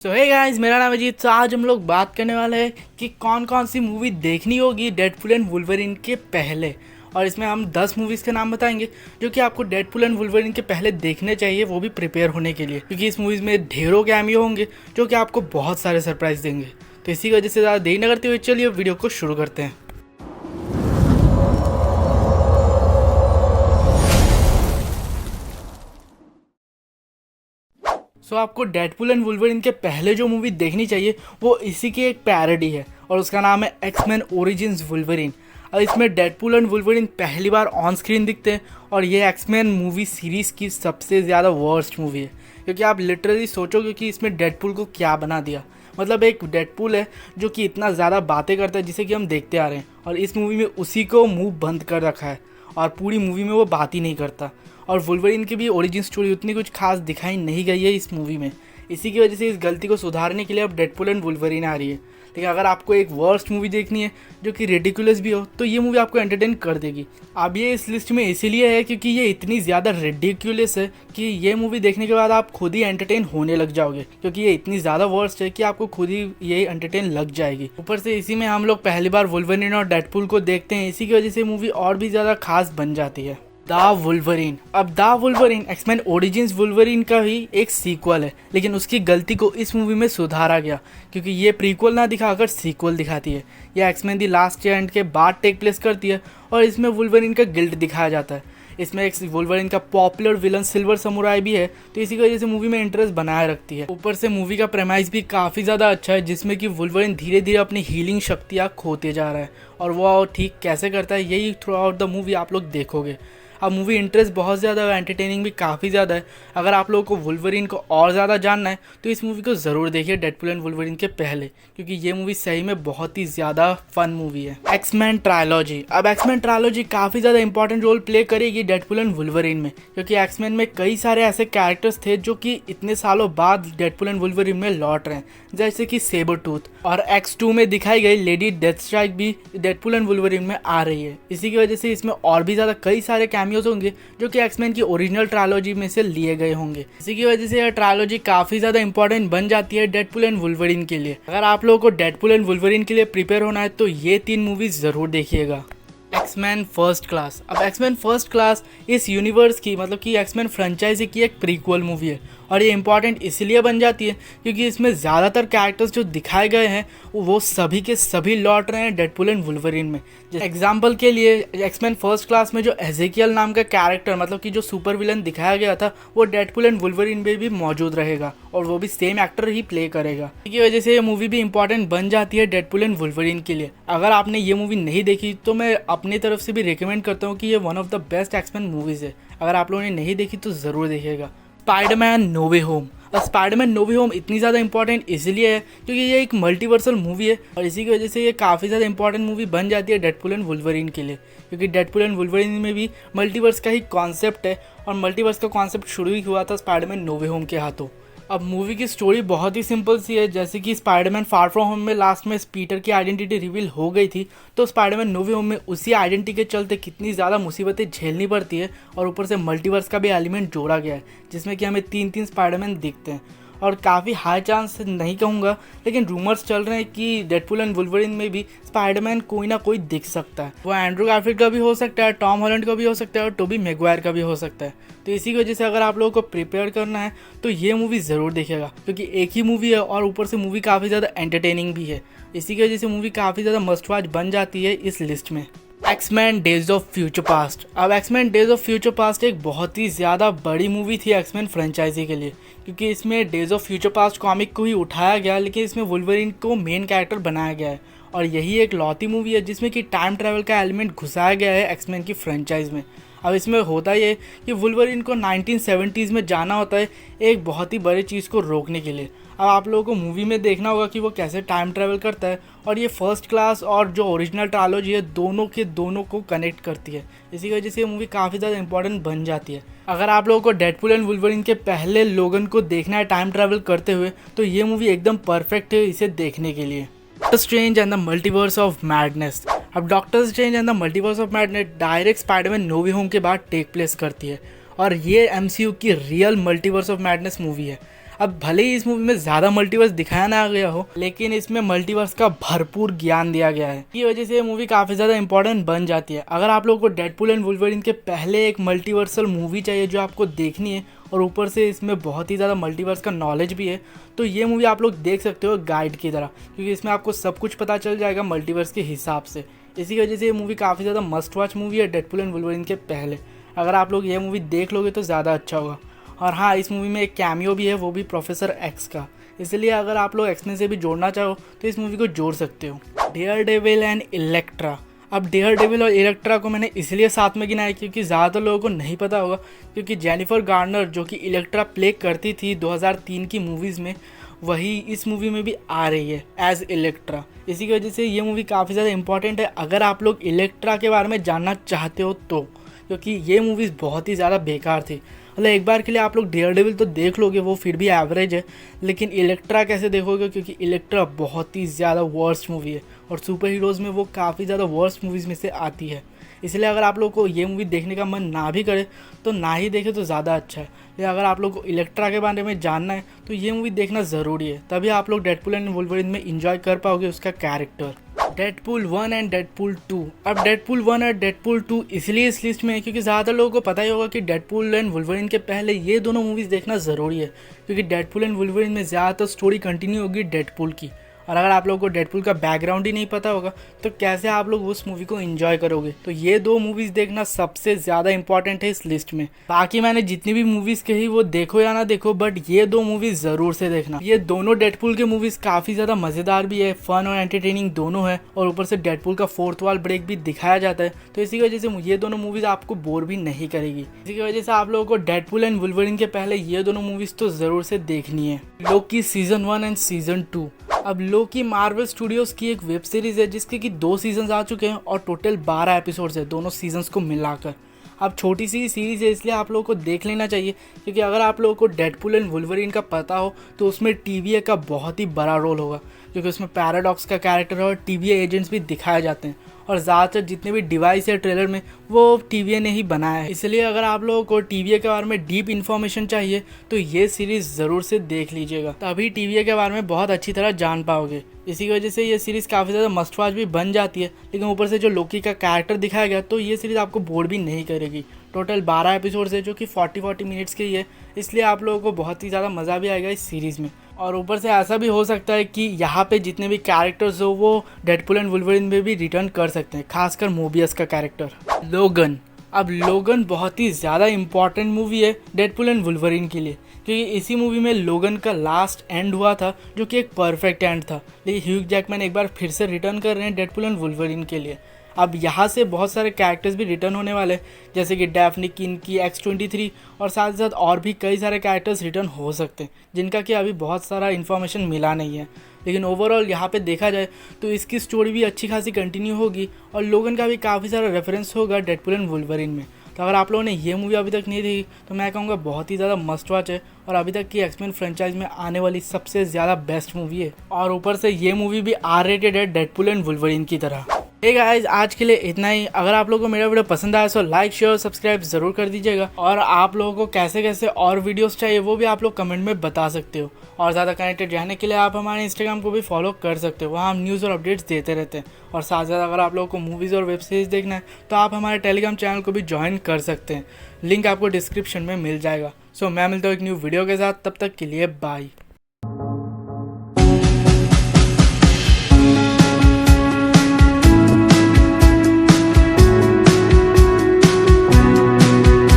सो hey guys, मेरा नाम अजीत। तो आज हम लोग बात करने वाले हैं कि कौन कौन सी मूवी देखनी होगी डेडपुल एंड वुल्वरीन के पहले। और इसमें हम 10 मूवीज़ के नाम बताएंगे जो कि आपको डेडपुल एंड वुल्वरीन के पहले देखने चाहिए, वो भी प्रिपेयर होने के लिए, क्योंकि इस मूवीज़ में ढेरों कैमियो होंगे जो कि आपको बहुत सारे सरप्राइज देंगे। तो इसी वजह से ज़्यादा देरी न करते हुए चलिए वीडियो को शुरू करते हैं। सो आपको डेडपुल एंड वुल्वरीन के पहले जो मूवी देखनी चाहिए वो इसी की एक पैरोडी है और उसका नाम है एक्समैन ओरिजिन्स वुल्वरीन। और इसमें डेडपुल एंड वुल्वरीन पहली बार ऑन स्क्रीन दिखते हैं और ये एक्समैन मूवी सीरीज़ की सबसे ज़्यादा वर्स्ट मूवी है, क्योंकि आप लिटरली सोचोगे कि इसमें डेडपुल को क्या बना दिया। मतलब एक डेडपुल है जो कि इतना ज़्यादा बातें करता है जिसे कि हम देखते आ रहे हैं, और इस मूवी में उसी को मुंह बंद कर रखा है और पूरी मूवी में वो बात ही नहीं करता। और वुल्वरीन की भी ओरिजिन स्टोरी उतनी कुछ खास दिखाई नहीं गई है इस मूवी में। इसी की वजह से इस गलती को सुधारने के लिए अब डेडपुल एंड वुल्वरीन आ रही है। लेकिन अगर आपको एक वर्स्ट मूवी देखनी है जो कि रेडिकुलस भी हो तो ये मूवी आपको एंटरटेन कर देगी। अब ये इस लिस्ट में इसीलिए है क्योंकि ये इतनी ज़्यादा रेडिकुलस है कि ये मूवी देखने के बाद आप खुद ही एंटरटेन होने लग जाओगे, क्योंकि ये इतनी ज़्यादा वर्स्ट है कि आपको खुद ही ये एंटरटेन लग जाएगी। ऊपर से इसी में हम लोग पहली बार वुल्वरीन और डेडपुल को देखते हैं, इसी की वजह से मूवी और भी ज़्यादा खास बन जाती है। The Wolverine. अब the Wolverine X-Men Origins Wolverine का ही एक सीक्वल है, लेकिन उसकी गलती को इस मूवी में सुधारा गया, क्योंकि ये प्रीक्वल ना दिखाकर सीक्वल दिखाती है। यह एक्समैन दी लास्ट एंड के बाद टेक प्लेस करती है और इसमें वुल्वरीन का गिल्ट दिखाया जाता है। इसमें एक वुल्वरीन का पॉपुलर विलन सिल्वर समुराई भी है, तो इसी की वजह से मूवी में इंटरेस्ट बनाए रखती है। ऊपर से मूवी का प्रेमाइस भी काफ़ी ज़्यादा अच्छा है, जिसमें कि वुल्वरीन धीरे धीरे अपनी हीलिंग शक्तियाँ खोते जा रहा है, और वो ठीक कैसे करता है यही थ्रू आउट द मूवी आप लोग देखोगे। अब मूवी इंटरेस्ट बहुत ज़्यादा है, एंटरटेनिंग भी काफ़ी ज़्यादा है। अगर आप लोगों को वुल्वरीन को और ज़्यादा जानना है तो इस मूवी को ज़रूर देखिए डेडपुल एंड वुल्वरीन के पहले, क्योंकि ये मूवी सही में बहुत ही ज़्यादा फन मूवी है। X Men trilogy. अब एक्समैन ट्रायलॉजी काफ़ी ज़्यादा इंपॉर्टेंट रोल प्ले करेगी डेडपुल एंड वुल्वरीन में, क्योंकि एक्समैन में कई सारे ऐसे कैरेक्टर्स थे जो कि इतने सालों बाद डेडपुल एंड वुल्वरीन में लौट रहे हैं, जैसे कि सेबर टूथ। और X2 में दिखाई गई लेडी डेथस्ट्राइक भी डेडपुल एंड वुल्वरीन में आ रही है। इसी की वजह से इसमें और भी ज़्यादा कई सारे कैमियोज होंगे जो कि एक्समैन की ओरिजिनल ट्रायलॉजी में से लिए गए होंगे। इसी की वजह से यह ट्रायलॉजी काफ़ी ज़्यादा इंपॉर्टेंट बन जाती है डेडपुल एंड वुल्वरीन के लिए। अगर आप लोगों को डेडपुल एंड वुल्वरीन के लिए प्रिपेयर होना है तो ये 3 मूवीज़ ज़रूर देखिएगा। X Men first class. अब एक्समैन फर्स्ट क्लास इस यूनिवर्स की, मतलब कि एक्समैन फ्रेंचाइजी की एक प्रीक्वल मूवी है, और ये इंपॉर्टेंट इसलिए बन जाती है क्योंकि इसमें ज़्यादातर कैरेक्टर्स जो दिखाए गए हैं वो सभी के सभी लौट रहे हैं डेडपुल एंड वुल्वरीन में। एग्जाम्पल के लिए एक्समैन फर्स्ट क्लास में जो एजेकियल नाम का कैरेक्टर, मतलब कि जो सुपर विलन दिखाया गया था, वो डेडपुल एंड वुल्वरीन में भी मौजूद रहेगा और वो भी सेम एक्टर ही प्ले करेगा। इसी वजह से ये मूवी भी इंपॉर्टेंट बन जाती है डेडपुल एंड वुल्वरीन के लिए। अगर आपने ये मूवी नहीं देखी तो मैं अपनी तरफ से भी रिकमेंड करता हूँ कि ये one of the best X Men movies है। अगर आप लोगों ने नहीं देखी तो ज़रूर देखिएगा। Spiderman No Way home. और स्पाइडरमैन नो वे होम इतनी ज़्यादा इंपॉर्टेंट इसलिए है क्योंकि ये एक मल्टीवर्सल मूवी है, और इसी की वजह से ये काफ़ी ज़्यादा इंपॉर्टेंट मूवी बन जाती है डेडपुल एंड वुल्वरीन के लिए, क्योंकि डेडपुल एंड वुल्वरीन में भी मल्टीवर्स का ही कॉन्सेप्ट है, और मल्टीवर्स का कॉन्सेप्ट शुरू ही हुआ था स्पाइडरमैन नो वे होम के हाथों। अब मूवी की स्टोरी बहुत ही सिंपल सी है, जैसे कि स्पाइडरमैन फार फ्रॉम होम में लास्ट में पीटर की आइडेंटिटी रिवील हो गई थी, तो स्पाइडरमैन नो वे होम में उसी आइडेंटिटी के चलते कितनी ज़्यादा मुसीबतें झेलनी पड़ती है, और ऊपर से मल्टीवर्स का भी एलिमेंट जोड़ा गया है जिसमें कि हमें 3-3 स्पाइडरमैन दिखते हैं। और काफ़ी हाई चांस नहीं कहूँगा, लेकिन रूमर्स चल रहे हैं कि डेडपुल एंड वुल्वरीन में भी स्पाइडरमैन कोई ना कोई दिख सकता है। वो एंड्रू गारफील्ड का भी हो सकता है, टॉम हॉलैंड का भी हो सकता है, और टोबी मैगवायर का भी हो सकता है। तो इसी की वजह से अगर आप लोगों को प्रिपेयर करना है तो ये मूवी ज़रूर देखिएगा, क्योंकि एक ही मूवी है और ऊपर से मूवी काफ़ी ज़्यादा एंटरटेनिंग भी है। इसी की वजह से मूवी काफ़ी ज़्यादा मस्ट वॉच बन जाती है इस लिस्ट में। X-Men Days of Future Past. अब X-Men Days of Future Past एक बहुत ही ज़्यादा बड़ी मूवी थी एक्समैन फ्रेंचाइजी के लिए, क्योंकि इसमें days of Future past comic को ही उठाया गया, लेकिन इसमें वुल्वरीन को मेन कैरेक्टर बनाया गया है। और यही एक लौती मूवी है जिसमें कि टाइम ट्रैवल का एलिमेंट घुसाया गया है एक्समैन की फ्रेंचाइज में। अब इसमें होता ये कि वुल्वरीन को 1970s में जाना होता है एक बहुत ही बड़ी चीज़ को रोकने के लिए। अब आप लोगों को मूवी में देखना होगा कि वो कैसे टाइम ट्रैवल करता है, और ये फर्स्ट क्लास और जो ओरिजिनल ट्रायलॉजी है दोनों के दोनों को कनेक्ट करती है। इसी वजह से ये मूवी काफ़ी ज़्यादा इंपॉर्टेंट बन जाती है। अगर आप लोगों को डेडपुल एंड वुल्वरीन के पहले लोगन को देखना है टाइम ट्रैवल करते हुए तो ये मूवी एकदम परफेक्ट है इसे देखने के लिए। Doctor Strange and the Multiverse of Madness. अब Doctor Strange and the Multiverse of Madness direct Spider-Man No Way Home के बाद टेक प्लेस करती है, और ये MCU की real multiverse of madness movie है। अब भले ही इस मूवी में ज़्यादा मल्टीवर्स दिखाया ना गया हो, लेकिन इसमें मल्टीवर्स का भरपूर ज्ञान दिया गया है। की वजह से ये मूवी काफ़ी ज़्यादा इंपॉर्टेंट बन जाती है। अगर आप लोगों को डेडपूल एंड वुल्वरीन के पहले एक मल्टीवर्सल मूवी चाहिए जो आपको देखनी है, और ऊपर से इसमें बहुत ही ज़्यादा मल्टीवर्स का नॉलेज भी है, तो ये मूवी आप लोग देख सकते हो गाइड की तरह, क्योंकि इसमें आपको सब कुछ पता चल जाएगा मल्टीवर्स के हिसाब से। इसी वजह से ये मूवी काफ़ी ज़्यादा मस्ट वॉच मूवी है डेडपूल एंड वुल्वरीन के पहले। अगर आप लोग ये मूवी देख लोगे तो ज़्यादा अच्छा होगा। और हाँ, इस मूवी में एक कैमियो भी है, वो भी प्रोफेसर एक्स का। इसलिए अगर आप लोग एक्समेन से भी जोड़ना चाहो तो इस मूवी को जोड़ सकते हो। Daredevil and Electra. अब डेयरडेविल और इलेक्ट्रा को मैंने इसलिए साथ में गिनाया क्योंकि ज़्यादातर लोगों को नहीं पता होगा, क्योंकि जेनिफर गार्नर जो कि इलेक्ट्रा प्ले करती थी 2003 की मूवीज़ में, वही इस मूवी में भी आ रही है एज इलेक्ट्रा। इसी की वजह से ये मूवी काफ़ी ज़्यादा इंपॉर्टेंट है अगर आप लोग इलेक्ट्रा के बारे में जानना चाहते हो तो, क्योंकि ये मूवीज़ बहुत ही ज़्यादा बेकार थी। मतलब एक बार के लिए आप लोग डेयरडेविल तो देख लोगे, वो फिर भी एवरेज है, लेकिन इलेक्ट्रा कैसे देखोगे, क्योंकि इलेक्ट्रा बहुत ही ज़्यादा वर्स्ट मूवी है और सुपर हीरोज़ में वो काफ़ी ज़्यादा वर्स्ट मूवीज़ में से आती है। इसलिए अगर आप लोग को ये मूवी देखने का मन ना भी करे तो ना ही देखे तो ज़्यादा अच्छा है। या अगर आप लोग को इलेक्ट्रा के बारे में जानना है तो ये मूवी देखना ज़रूरी है, तभी आप लोग डेडपूल एंड वुल्वरीन में इंजॉय कर पाओगे उसका कैरेक्टर। Deadpool 1 and Deadpool 2। अब डेडपूल 1 और डेडपूल 2 इसलिए इस लिस्ट में है क्योंकि ज़्यादातर लोगों को पता ही होगा कि डेडपूल एंड वुल्वरीन के पहले ये दोनों मूवीज़ देखना ज़रूरी है, क्योंकि डेडपूल एंड वुल्वरीन में ज़्यादातर स्टोरी कंटिन्यू होगी डेडपूल की। और अगर आप लोगों को डेडपूल का बैकग्राउंड ही नहीं पता होगा तो कैसे आप लोग उस मूवी को एंजॉय करोगे। तो ये दो मूवीज़ देखना सबसे ज़्यादा इंपॉर्टेंट है इस लिस्ट में। बाकी मैंने जितनी भी मूवीज़ कही वो देखो या ना देखो, बट ये दो मूवीज़ ज़रूर से देखना। ये दोनों डेडपूल के मूवीज़ काफ़ी ज़्यादा मज़ेदार भी है, फन और एंटरटेनिंग दोनों है, और ऊपर से डेडपूल का फोर्थ वॉल ब्रेक भी दिखाया जाता है। तो इसी की वजह से ये दोनों मूवीज़ आपको बोर भी नहीं करेगी। इसी की वजह से आप लोगों को डेडपूल एंड वुल्वरीन के पहले ये दोनों मूवीज़ तो ज़रूर से देखनी है। Loki season 1 and season 2। अब लोकी मार्वल स्टूडियोज की एक वेब सीरीज़ है जिसके कि 2 सीजन्स आ चुके हैं और टोटल 12 एपिसोड्स है दोनों सीजन्स को मिलाकर। अब छोटी सी सीरीज़ है इसलिए आप लोगों को देख लेना चाहिए, क्योंकि अगर आप लोगों को डेडपूल एंड वुल्वरीन का पता हो तो उसमें TVA का बहुत ही बड़ा रोल होगा, क्योंकि उसमें पैराडॉक्स का कैरेक्टर और TVA एजेंट्स भी दिखाए जाते हैं, और ज़्यादातर जितने भी डिवाइस है ट्रेलर में वो TVA ने ही बनाया है। इसलिए अगर आप लोगों को TVA के बारे में डीप इन्फॉर्मेशन चाहिए तो ये सीरीज़ ज़रूर से देख लीजिएगा, तभी TVA के बारे में बहुत अच्छी तरह जान पाओगे। इसी की वजह से ये सीरीज़ काफ़ी ज़्यादा मस्ट वॉच भी बन जाती है, लेकिन ऊपर से जो लोकी का कैरेक्टर दिखाया गया तो ये सीरीज़ आपको बोर भी नहीं करेगी। टोटल 12 एपिसोड्स है जो कि 40 मिनट्स के ही है, इसलिए आप लोगों को बहुत ही ज़्यादा मज़ा भी आएगा इस सीरीज़ में। और ऊपर से ऐसा भी हो सकता है कि यहाँ पे जितने भी कैरेक्टर्स हो वो डेडपूल एंड वुल्वरीन में भी रिटर्न कर सकते हैं, खासकर मोबियस का कैरेक्टर। लोगन। अब लोगन बहुत ही ज़्यादा इंपॉर्टेंट मूवी है डेडपूल एंड वुल्वरीन के लिए, क्योंकि इसी मूवी में लोगन का लास्ट एंड हुआ था जो कि एक परफेक्ट एंड था। लेकिन ह्यूग जैकमैन एक बार फिर से रिटर्न कर रहे हैं डेडपूल एंड वुल्वरीन के लिए। अब यहाँ से बहुत सारे कैरेक्टर्स भी रिटर्न होने वाले हैं, जैसे कि डैफ्नी किनकी, X-23 और साथ ही साथ और भी कई सारे कैरेक्टर्स रिटर्न हो सकते हैं, जिनका कि अभी बहुत सारा इन्फॉर्मेशन मिला नहीं है। लेकिन ओवरऑल यहाँ पे देखा जाए तो इसकी स्टोरी भी अच्छी खासी कंटिन्यू होगी और लोगन का भी काफ़ी सारा रेफरेंस होगा डेडपूल एंड वुल्वरीन में। तो अगर आप लोगों ने ये मूवी अभी तक नहीं देखी तो मैं कहूँगा बहुत ही ज़्यादा मस्ट वॉच है, और अभी तक की एक्समैन फ्रेंचाइज में आने वाली सबसे ज़्यादा बेस्ट मूवी है। और ऊपर से ये मूवी भी R-rated है डेडपूल एंड वुल्वरीन की तरह। हे गाइस, आज के लिए इतना ही। अगर आप लोगों को मेरा वीडियो पसंद आया तो लाइक शेयर सब्सक्राइब जरूर कर दीजिएगा, और आप लोगों को कैसे कैसे और वीडियोस चाहिए वो भी आप लोग कमेंट में बता सकते हो। और ज़्यादा कनेक्टेड रहने के लिए आप हमारे इंस्टाग्राम को भी फॉलो कर सकते हो, वहाँ हम न्यूज़ और अपडेट्स देते रहते हैं। और साथ साथ अगर आप लोगों को मूवीज़ और वेब सीरीज़ देखना है तो आप हमारे टेलीग्राम चैनल को भी ज्वाइन कर सकते हैं, लिंक आपको डिस्क्रिप्शन में मिल जाएगा। सो मैं मिलता हूँ एक न्यू वीडियो के साथ, तब तक के लिए बाय।